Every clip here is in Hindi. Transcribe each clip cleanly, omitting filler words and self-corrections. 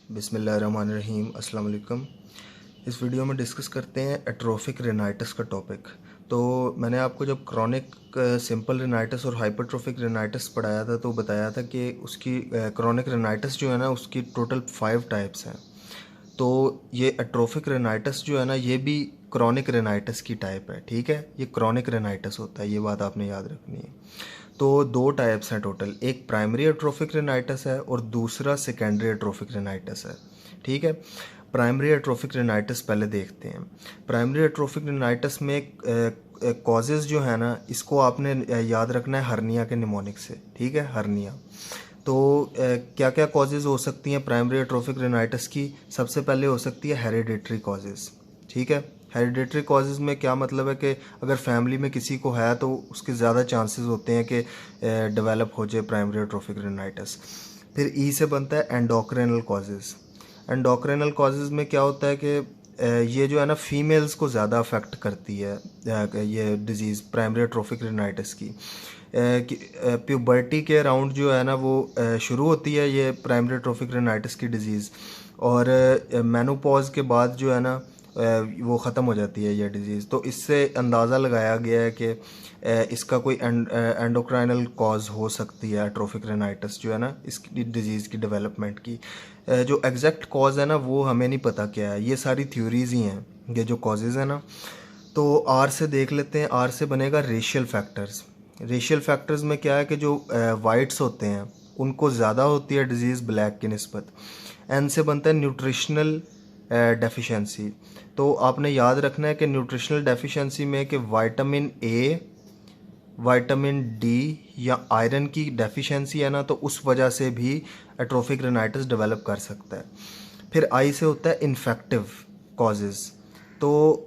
बिस्मिल्लाहिर्रहमानिर्रहीम अस्सलाम वालेकुम। इस वीडियो में डिस्कस करते हैं एट्रोफिक रेनाइटिस का टॉपिक। तो मैंने आपको जब क्रॉनिक सिंपल रेनाइटिस और हाइपरट्रोफिक रेनाइटिस पढ़ाया था तो बताया था कि उसकी क्रॉनिक रेनाइटिस जो है ना उसकी टोटल 5 टाइप्स हैं। तो ये एट्रोफिक रेनाइटिस जो है ना ये भी क्रॉनिक रेनाइटिस की टाइप है। ठीक है, ये क्रॉनिक रेनाइटिस होता है, ये बात आपने याद रखनी है। तो 2 टाइप्स हैं टोटल, एक प्राइमरी एट्रोफिक रेनाइटिस है और दूसरा सेकेंडरी एट्रोफिक रेनाइटिस है। ठीक है, प्राइमरी एट्रोफिक रेनाइटिस पहले देखते हैं। प्राइमरी एट्रोफिक रेनाइटिस में कॉजेज़ जो है ना इसको आपने याद रखना है हर्निया के निमोनिक से। ठीक है, हर्निया। तो क्या क्या कॉजेज़ हो सकती हैं प्राइमरी एट्रोफिक रेनाइटिस की? सबसे पहले हो सकती है हेरिडिटरी कॉजेज़। ठीक है, हेरिडिटरी कॉजेज़ में क्या मतलब है कि अगर फैमिली में किसी को है तो उसके ज़्यादा चांसेस होते हैं कि डेवलप हो जाए प्राइमरी एट्रोफिक रेनाइटिस। फिर ई से बनता है एंडोक्रिनल कॉजेज़। एंडोक्रिनल कॉजेज़ में क्या होता है कि ये जो है ना फीमेल्स को ज़्यादा अफेक्ट करती है ये डिज़ीज़ प्राइमरी एट्रोफिक रेनाइटिस की। प्यूबर्टी के अराउंड जो है ना वो शुरू होती है ये प्राइमरी एट्रोफिक रेनाइटिस की डिज़ीज़, और मेनोपॉज के बाद जो है ना वो ख़त्म हो जाती है ये डिज़ीज़। तो इससे अंदाज़ा लगाया गया है कि इसका कोई एंडोक्राइनल कॉज हो सकती है एट्रोफिक रेनाइटिस जो है ना इसकी डिज़ीज़ की डेवलपमेंट की। जो एग्जैक्ट कॉज है ना वो हमें नहीं पता क्या है, ये सारी थ्योरीज़ ही हैं ये जो कॉजेज़ हैं ना। तो आर से देख लेते हैं। आर से बनेगा रेशियल फैक्टर्स। रेशियल फैक्टर्स में क्या है कि जो वाइट्स होते हैं उनको ज़्यादा होती है डिजीज़ ब्लैक की निस्बत। एन से बनता है न्यूट्रिशनल डेफिशिएंसी। तो आपने याद रखना है कि न्यूट्रिशनल डेफिशिएंसी में कि विटामिन ए, विटामिन डी या आयरन की डेफिशिएंसी है ना तो उस वजह से भी एट्रोफिक रेनाइटिस डेवलप कर सकता है। फिर आई से होता है इन्फेक्टिव कॉजेज़। तो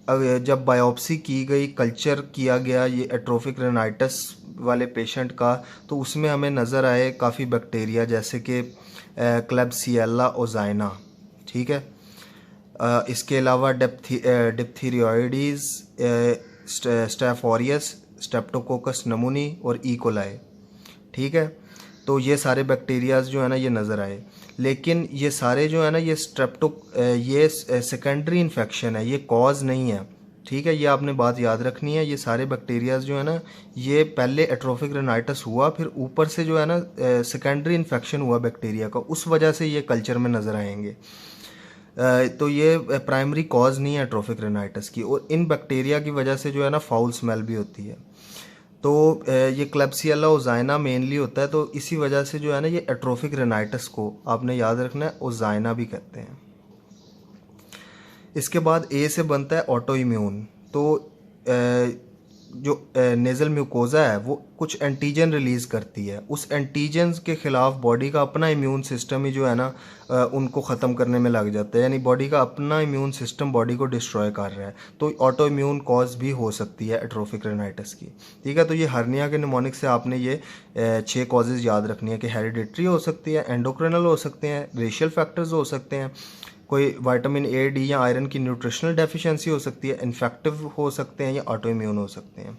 जब बायोप्सी की गई, कल्चर किया गया ये एट्रोफिक रेनाइटिस वाले पेशेंट का, तो उसमें हमें नज़र आए काफ़ी बैक्टीरिया जैसे कि क्लेब्सिएला ओजाइना। ठीक है, इसके अलावा डिप्थीरियोइडीज, स्टेफोरियस, स्ट्रेप्टोकोकस नमूनी और ई कोलाई। ठीक है, तो ये सारे बैक्टीरियाज जो है ना ये नज़र आए, लेकिन ये सारे जो है ना ये सेकेंडरी इन्फेक्शन है, ये कॉज नहीं है। ठीक है, ये आपने बात याद रखनी है। ये सारे बैक्टीरियाज जो है ना ये पहले एट्रोफिक रेनाइटिस हुआ, फिर ऊपर से जो है ना सेकेंडरी इन्फेक्शन हुआ बैक्टीरिया का, उस वजह से ये कल्चर में नज़र आएंगे। तो ये प्राइमरी कॉज नहीं है एट्रोफिक रेनाइटिस की, और इन बैक्टीरिया की वजह से जो है ना फाउल स्मेल भी होती है। तो ये क्लेब्सिएला ओजाइना मेनली होता है, तो इसी वजह से जो है ना ये एट्रोफिक रेनाइटिस को आपने याद रखना है ओजाइना भी कहते हैं। इसके बाद ए से बनता है ऑटो इम्यून। तो जो नेज़ल म्यूकोज़ा है वो कुछ एंटीजन रिलीज़ करती है, उस एंटीजन के ख़िलाफ़ बॉडी का अपना इम्यून सिस्टम ही जो है ना उनको ख़त्म करने में लग जाता है, यानी बॉडी का अपना इम्यून सिस्टम बॉडी को डिस्ट्रॉय कर रहा है। तो ऑटो इम्यून कॉज भी हो सकती है एट्रोफिक रेनाइटिस की। ठीक है, तो ये हर्निया के निमोनिक से आपने ये 6 कॉजेज़ याद रखनी है कि हेरिडिटरी हो सकती है, एंडोक्रिनल हो सकते हैं, रेशियल फैक्टर्स हो सकते हैं, कोई विटामिन ए, डी या आयरन की न्यूट्रिशनल डेफिशिएंसी हो सकती है, इन्फेक्टिव हो सकते हैं या ऑटो इम्यून हो सकते हैं।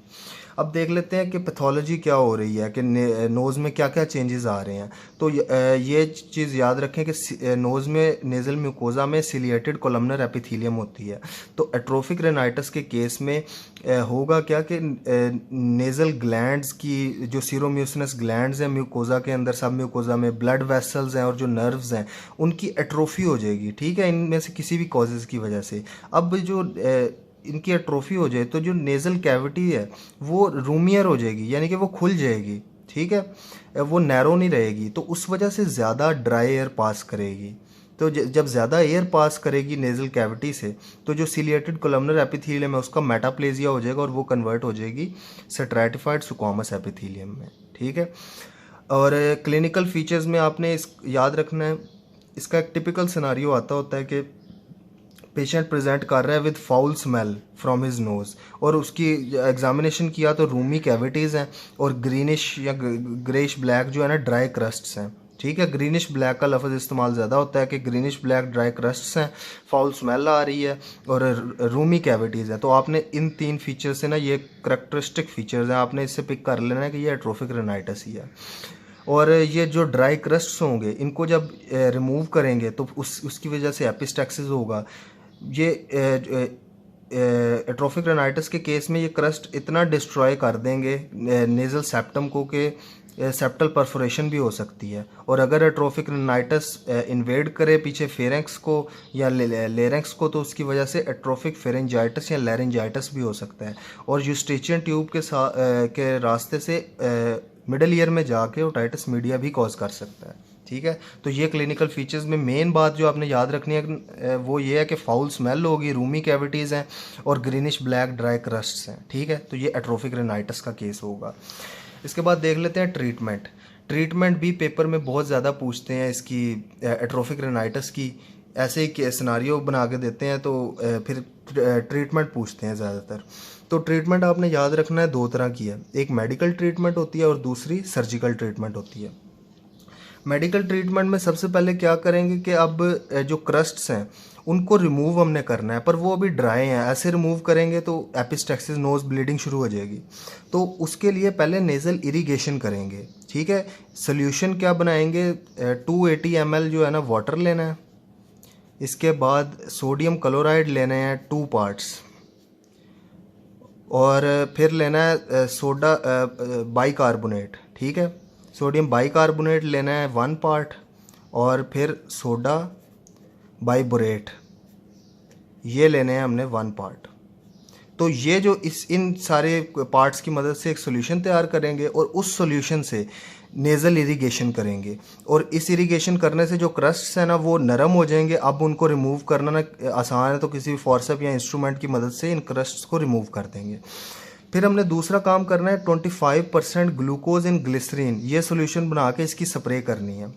अब देख लेते हैं कि पैथोलॉजी क्या हो रही है, कि नोज़ में क्या क्या चेंजेस आ रहे हैं। तो ये चीज़ याद रखें कि नोज़ में नेज़ल म्यूकोज़ा में सिलिएटेड कोलमनर एपिथेलियम होती है। तो एट्रोफिक रेनाइटिस के केस में होगा क्या कि नेज़ल ग्लैंड्स की जो सीरोम्यूसिनस ग्लैंड्स हैं म्यूकोज़ा के अंदर, सब म्यूकोज़ा में ब्लड वेसल्स हैं और जो नर्व्स हैं उनकी एट्रोफी हो जाएगी। ठीक है, इनमें से किसी भी कॉजेज़ की वजह से। अब जो इनकी एट्रोफी हो जाए तो जो नेज़ल कैविटी है वो रूमियर हो जाएगी, यानी कि वो खुल जाएगी। ठीक है, वो नैरो नहीं रहेगी, तो उस वजह से ज़्यादा ड्राई एयर पास करेगी। तो जब ज़्यादा एयर पास करेगी नेज़ल कैविटी से तो जो सिलिएटेड कोलमनर एपिथेलियम है उसका मेटाप्लेजिया हो जाएगा और वो कन्वर्ट हो जाएगी स्ट्रैटिफाइड स्क्वामस एपिथेलियम में। ठीक है, और क्लिनिकल फीचर्स में आपने इस याद रखना है, इसका एक टिपिकल सिनारियो आता होता है कि पेशेंट प्रेजेंट कर रहा है with foul smell from his nose, और उसकी एग्जामिनेशन किया तो रूमी कैविटीज़ हैं और ग्रीनिश या ग्रेश ब्लैक जो है ना ड्राई क्रस्ट्स हैं। ठीक है, ग्रीनिश ब्लैक का लफ्ज़ इस्तेमाल ज़्यादा होता है कि ग्रीनिश ब्लैक ड्राई क्रस्ट्स हैं, फाउल स्मेल आ रही है और रूमी कैविटीज़ हैं। तो आपने इन 3 फीचर से ना, ये करैक्टरिस्टिक फीचर्स हैं, आपने इससे पिक कर लेना है कि ये एट्रोफिक रेनाइटिस ही है। और ये जो ड्राई क्रस्ट्स होंगे इनको जब रिमूव करेंगे तो उसकी वजह से एपिस्टैक्सिस होगा। ये एट्रोफिक रेनाइटिस के केस में ये क्रस्ट इतना डिस्ट्रॉय कर देंगे नेज़ल सेप्टम को कि सेप्टल परफोरेशन भी हो सकती है। और अगर एट्रोफिक रेनाइटिस इन्वेड करे पीछे फेरेंक्स को या लेरेंक्स को तो उसकी वजह से एट्रोफिक फेरेंजाइटिस या लैरिंजाइटिस भी हो सकता है। और यूस्ट्रेचियन ट्यूब के रास्ते से मिडल ईयर में जाके ओटाइटिस मीडिया भी कॉज कर सकता है। ठीक है, तो ये क्लिनिकल फीचर्स में मेन बात जो आपने याद रखनी है वो ये है कि फाउल स्मेल होगी, रूमी कैविटीज़ हैं और ग्रीनिश ब्लैक ड्राई क्रस्ट्स हैं। ठीक है, तो ये एट्रोफिक रेनाइटिस का केस होगा। इसके बाद देख लेते हैं ट्रीटमेंट भी पेपर में बहुत ज़्यादा पूछते हैं इसकी एट्रोफिक रेनाइटिस की। ऐसे ही सिनारियो बना के देते हैं तो फिर ट्रीटमेंट पूछते हैं ज़्यादातर। तो ट्रीटमेंट आपने याद रखना है 2 तरह की है, एक मेडिकल ट्रीटमेंट होती है और दूसरी सर्जिकल ट्रीटमेंट होती है। मेडिकल ट्रीटमेंट में सबसे पहले क्या करेंगे कि अब जो क्रस्ट्स हैं उनको रिमूव हमने करना है, पर वो अभी ड्राई हैं। ऐसे रिमूव करेंगे तो एपिस्टैक्सिस नोज ब्लीडिंग शुरू हो जाएगी। तो उसके लिए पहले नेज़ल इरिगेशन करेंगे। ठीक है, सोल्यूशन क्या बनाएंगे, 280 ml जो है ना वाटर लेना है। इसके बाद सोडियम क्लोराइड लेने हैं 2 पार्ट्स और फिर लेना है सोडा बाइकार्बोनेट। ठीक है, सोडियम बाइकार्बोनेट लेना है 1 पार्ट और फिर सोडा बाइबोरेट ये लेने हैं हमने 1 पार्ट। तो ये जो इन सारे पार्ट्स की मदद से एक सोल्यूशन तैयार करेंगे और उस सोल्यूशन से नेज़ल इरिगेशन करेंगे। और इस इरिगेशन करने से जो क्रस्ट्स हैं ना वो नरम हो जाएंगे। अब उनको रिमूव करना ना आसान है, तो किसी भी फोर्सेप या इंस्ट्रूमेंट की मदद से इन क्रस्ट्स को रिमूव कर देंगे। फिर हमने दूसरा काम करना है 25% ग्लूकोज इन ग्लिसरीन ये सोल्यूशन बना के इसकी स्प्रे करनी है।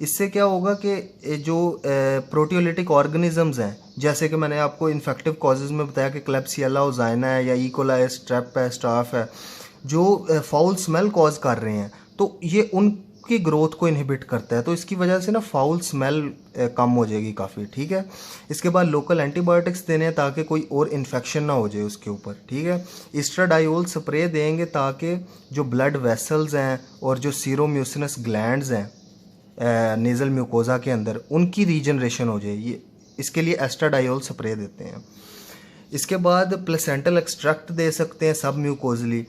इससे क्या होगा कि जो प्रोटियोलिटिक ऑर्गेनिजम्स हैं, जैसे कि मैंने आपको इन्फेक्टिव कॉजेज़ में बताया कि क्लेब्सियला ओजाइना है या इकोलाई स्ट्रेप है स्टाफ है, जो फाउल स्मेल कॉज कर रहे हैं, तो ये उनकी ग्रोथ को इनहिबिट करता है। तो इसकी वजह से ना फाउल स्मेल कम हो जाएगी काफ़ी। ठीक है, इसके बाद लोकल एंटीबायोटिक्स देने हैं ताकि कोई और इन्फेक्शन ना हो जाए उसके ऊपर। ठीक है, एस्ट्राडायोल स्प्रे देंगे ताकि जो ब्लड वेसल्स हैं और जो सीरोम्यूसिनस ग्लैंड्स हैं नेज़ल म्यूकोजा के अंदर उनकी रीजनरेशन हो जाए, ये इसके लिए एस्ट्राडायोल स्प्रे देते हैं। इसके बाद प्लेसेंटल एक्सट्रैक्ट दे सकते हैं सब म्यूकोजली।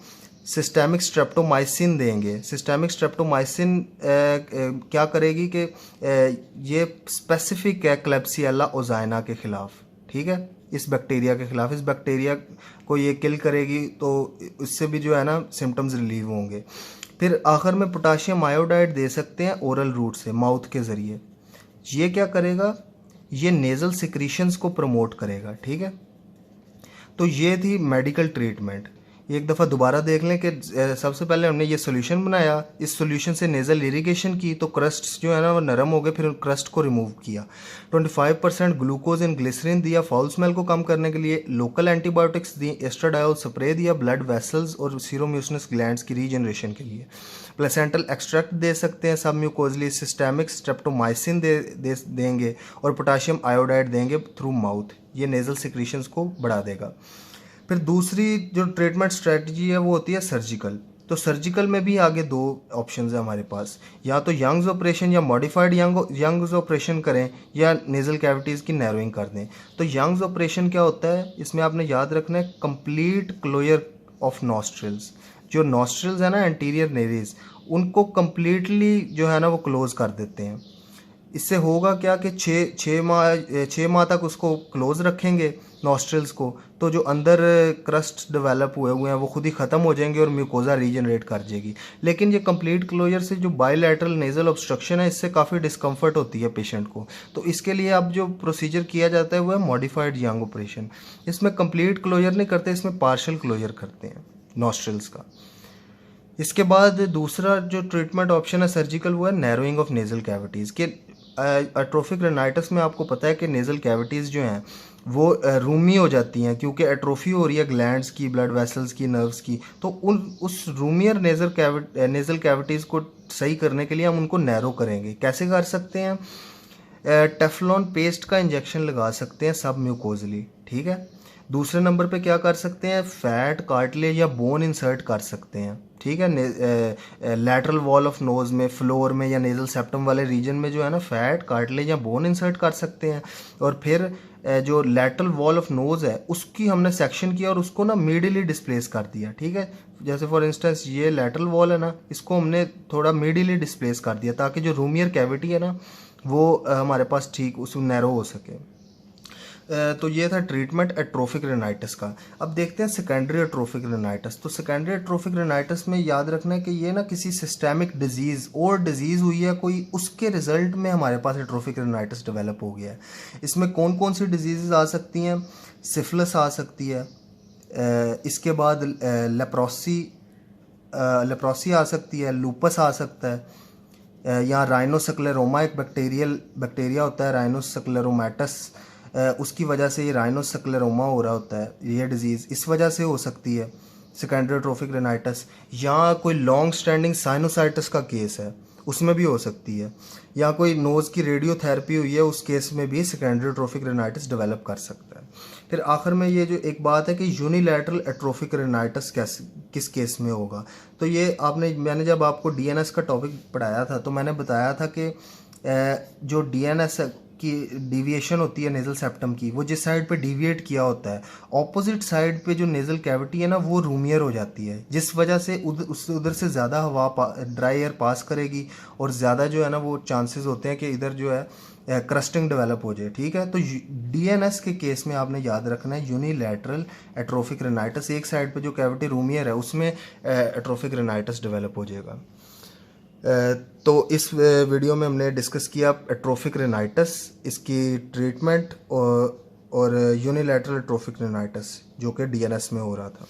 सिस्टेमिक स्ट्रेप्टोमाइसिन देंगे। सिस्टेमिक स्ट्रेप्टोमाइसिन क्या करेगी कि ये स्पेसिफिक है क्लेब्सियला ओजाइना के ख़िलाफ़। ठीक है, इस बैक्टीरिया के ख़िलाफ़, इस बैक्टीरिया को ये किल करेगी तो इससे भी जो है ना सिम्टम्स रिलीव होंगे। फिर आखिर में पोटाशियम आयोडाइड दे सकते हैं ओरल रूट से, माउथ के ज़रिए। ये क्या करेगा, ये नेज़ल सिक्रीशंस को प्रमोट करेगा। ठीक है, तो ये थी मेडिकल ट्रीटमेंट। एक दफ़ा दोबारा देख लें कि सबसे पहले हमने ये सोल्यूशन बनाया, इस सोल्यूशन से नेज़ल इरिगेशन की तो क्रस्ट्स जो है ना वो नरम हो गए, फिर क्रस्ट को रिमूव किया। 25% ग्लूकोज इन ग्लिसरीन दिया फाउल स्मेल को कम करने के लिए, लोकल एंटीबायोटिक्स दी, एस्ट्राडायोल स्प्रे दिया ब्लड वेसल्स और सीरोम्यूसिनस ग्लैंड्स की रीजनरेशन के लिए। प्लेसेंटल एक्सट्रैक्ट दे सकते हैं सब म्यूकोजली। सिस्टेमिक स्ट्रेप्टोमाइसिन देंगे और पोटाशियम आयोडाइड देंगे थ्रू माउथ। ये नेज़ल सिक्रीशंस को बढ़ा देगा। फिर दूसरी जो ट्रीटमेंट स्ट्रेटजी है वो होती है सर्जिकल। तो सर्जिकल में भी आगे 2 ऑप्शंस है हमारे पास, या तो यंग्स ऑपरेशन या मॉडिफाइड यंग्स ऑपरेशन करें या नेज़ल कैविटीज़ की नैरोइंग कर दें। तो यंग्स ऑपरेशन क्या होता है, इसमें आपने याद रखना है कंप्लीट क्लोजर ऑफ नॉस्ट्रिल्स। जो नॉस्ट्रिल्स है ना एंटीरियर नेरीज, उनको कम्प्लीटली जो है ना वो क्लोज कर देते हैं। इससे होगा क्या कि 6 माह तक उसको क्लोज रखेंगे नॉस्ट्रिल्स को, तो जो अंदर क्रस्ट डेवलप हुए हैं वो खुद ही ख़त्म हो जाएंगे और म्यूकोजा रीजनरेट कर जाएगी। लेकिन ये कंप्लीट क्लोजर से जो बायलैटरल नेज़ल ऑब्स्ट्रक्शन है इससे काफ़ी डिस्कम्फर्ट होती है पेशेंट को। तो इसके लिए अब जो प्रोसीजर किया जाता है वो है मॉडिफाइड यंग ऑपरेशन। इसमें कंप्लीट क्लोजर नहीं करते, इसमें पार्शियल क्लोजर करते हैं नॉस्ट्रिल्स का। इसके बाद दूसरा जो ट्रीटमेंट ऑप्शन है सर्जिकल वो है नैरोइंग ऑफ नेज़ल कैविटीज़ के। एट्रोफिक रेनाइटिस में आपको पता है कि नेज़ल कैविटीज़ जो हैं वो रूमी हो जाती हैं क्योंकि एट्रोफी हो रही है ग्लैंड्स की, ब्लड वेसल्स की, नर्व्स की। तो उस रूमियर नेज़ल कैविटीज़ को सही करने के लिए हम उनको नैरो करेंगे। कैसे कर सकते हैं, टेफ्लॉन पेस्ट का इंजेक्शन लगा सकते हैं सब म्यूकोजली, ठीक है। दूसरे नंबर पे क्या कर सकते हैं, फैट, कार्टिलेज या बोन इंसर्ट कर सकते हैं, ठीक है। लैटरल वॉल ऑफ नोज़ में, फ्लोर में या नेजल सेप्टम वाले रीजन में जो है ना फैट, कार्टिलेज या बोन इंसर्ट कर सकते हैं। और फिर जो लैटरल वॉल ऑफ नोज़ है उसकी हमने सेक्शन किया और उसको ना मीडियली डिस्प्लेस कर दिया, ठीक है। जैसे फॉर इंस्टेंस ये लैटरल वॉल है ना, इसको हमने थोड़ा मीडियली डिस्प्लेस कर दिया ताकि जो रूमियर कैविटी है ना वो हमारे पास ठीक उस नैरो हो सके। तो ये था ट्रीटमेंट एट्रोफिक रेनाइटिस का। अब देखते हैं सेकेंडरी एट्रोफिक रेनाइटिस। तो सेकेंडरी एट्रोफिक रेनाइटिस में याद रखना है कि ये ना किसी सिस्टेमिक डिजीज़ और डिजीज़ हुई है कोई, उसके रिजल्ट में हमारे पास एट्रोफिक रेनाइटिस डेवलप हो गया है। इसमें कौन कौन सी डिजीज़ आ सकती हैं, सिफिलिस आ सकती है, इसके बाद लेप्रोसी आ सकती है, लूपस आ सकता है, यहाँ राइनोस्क्लेरोमा एक बैक्टीरिया होता है राइनोस्क्लेरोमैटस, उसकी वजह से ये राइनोस्क्लेरोमा हो रहा होता है, ये डिज़ीज़ इस वजह से हो सकती है सेकेंडरी एट्रोफिक रेनाइटिस। या कोई लॉन्ग स्टैंडिंग साइनोसाइटिस का केस है उसमें भी हो सकती है, या कोई नोज़ की रेडियोथेरेपी हुई है उस केस में भी सेकेंडरी एट्रोफिक रेनाइटिस डेवलप कर सकता है। फिर आखिर में ये जो एक बात है कि यूनिलैटरल एट्रोफिक रेनाइटिस किस केस में होगा। तो ये मैंने जब आपको डीएनएस का टॉपिक पढ़ाया था तो मैंने बताया था कि जो डीएनएस की डिविएशन होती है नेजल सेप्टम की, वो जिस साइड पे डिविएट किया होता है ऑपोजिट साइड पे जो नेजल कैविटी है ना वो रूमियर हो जाती है, जिस वजह से उधर से ज़्यादा हवा ड्राई एयर पास करेगी और ज़्यादा जो है ना वो चांसेस होते हैं कि इधर जो है क्रस्टिंग डेवलप हो जाए, ठीक है। तो डीएनएस के केस में आपने याद रखना है यूनिलैटरल एट्रोफिक रेनाइटिस, एक साइड पे जो कैविटी रूमियर है उसमें एट्रोफिक रेनाइटिस डेवलप हो जाएगा। तो इस वीडियो में हमने डिस्कस किया एट्रोफिक रेनाइटिस, इसकी ट्रीटमेंट और यूनिलैटरल एट्रोफिक रेनाइटिस जो कि डीएनएस में हो रहा था।